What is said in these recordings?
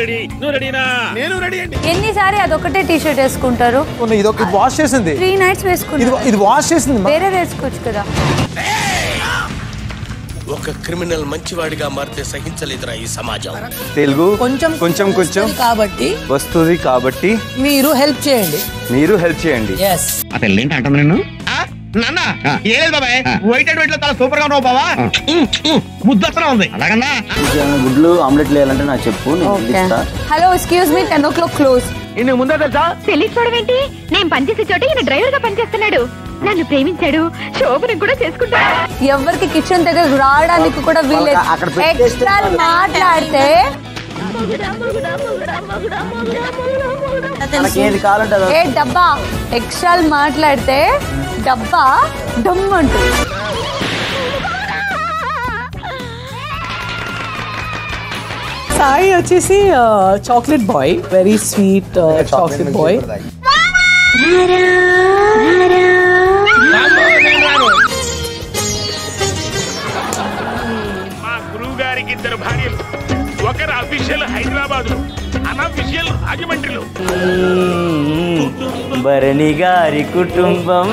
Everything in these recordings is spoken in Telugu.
రెడీ. నువ్వు రెడీనా? నేను రెడీ అండి. ఎన్నిసారి అదొకటే టీ షర్ట్ వేసుకుంటారు? ఇది వాష్ చేసింది. 3 nights వేసుకుంటారు. ఇది వాష్ చేసింది. వేరే వేసుకోవచ్చు కదా. ఒక క్రిమినల్ మంచివాడిగా మారితే సహించలేదురా ఈ సమాజం. తెలుగు కొంచెం కొంచెం కొంచెం కాబట్టి వస్తుంది కాబట్టి మీరు హెల్ప్ చేయండి. yes ఆ పెళ్ళేంటి అంటాను నేను నాన్న ఏలేదు బాబాయ్. వైట్ అండ్ వైట్ లో చాలా సూపర్ గా ఉన్నావు బావా. ముద్దస్తనే ఉంది. అలాగన్నా గుడ్లు ఆమ్లెట్ వేయాలంటే నాకు చెప్పు. Hello excuse me 10 o'clock close. ఇన్ని ముందే తెలుసా? తెలియకపోవడం ఏంటి? నేను పనిచేసే చోట ఈయన డ్రైవర్ గా పనిచేస్తున్నాడు. నన్ను ప్రేమించాడు, శోభనం కూడా చేసుకుంటాడు. ఎవరికి కిచెన్ దగ్గర రావడానికి కూడా వీలేదు. ఎక్స్ట్రా మాట్లాడితే ఏ డబ్బా ఎక్స్ట్రా మాట్లాడితే డబ్బా డమ్ అంటుంది. సాయి వచ్చేసి chocolate boy, very sweet chocolate boy. మా గురువు గారికి 2 భార్యలు. ఒకరు అఫీషియల్ హైదరాబాద్ లో, అన్అఫీషియల్ రాజమండ్రిలో. భరణి గారి కుటుంబం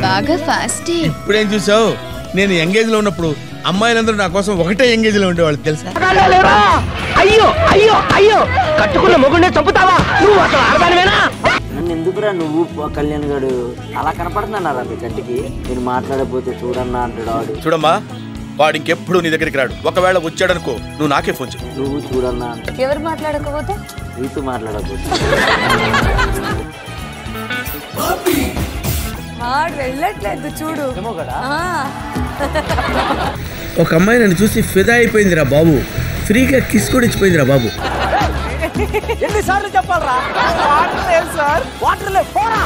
బాగా ఫాస్ట్. ఇప్పుడేం చూసావు? నేను ఎంగేజ్ లో ఉన్నప్పుడు అమ్మాయిలందరూ నా కోసం ఒకటే ఎంగేజ్ లో ఉండేవాళ్ళు తెలుసా? అయ్యో అయ్యో అయ్యో, కట్టుకున్న మొగుండే చంపుతావా నువ్వు? అసలు ఆడదానివేనా? నన్ను ఎందుకురా నువ్వు కళ్యాణ్ గారు అలా కనపడుతున్నారా మీ కంటికి? నేను మాట్లాడకపోతే చూడన్నా అంటాడు వాడు. చూడమ్మా, వాడు ఇంకెప్పుడు నీ దగ్గరికి రాడు. ఒకవేళ వచ్చాడనుకో నువ్వు నాకే ఫోన్ చేయి. నువ్వు చూడన్నా అంట. ఎవరు మాట్లాడకపోతే నీతో మాట్లాడకపోతే వెళ్ళట్లేదు చూడు. ఒక అమ్మాయి నన్ను చూసి ఫిదా అయిపోయిందిరా బాబు. ఫ్రీగా కిస్ కూడా ఇచ్చిపోయిందిరా బాబు. ఎన్నిసార్లు చెప్పాలరా? వాటర్ లేదు సార్, వాటర్ లేదు. పోరా.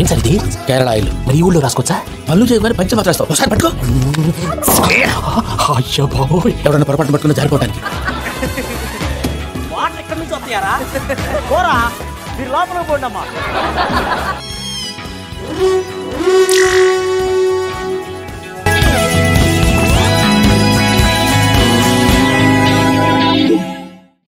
ఏం సార్ ఇది? కేరళ ఆయిల్. మరి ఈ ఊళ్ళో రాసుకోవచ్చా? పళ్ళు చేయగానే పంచ మాత్రం ఒకసారి పట్టుకో. అయ్యో బాబోయ్, ఎవరన్నా పొరపాటు పట్టుకుని జారిపోవటానికి. వాటర్ ఎక్కడి నుంచి వస్తాయారా? పోరా, మీరు లోపలికి పోండమ్మా.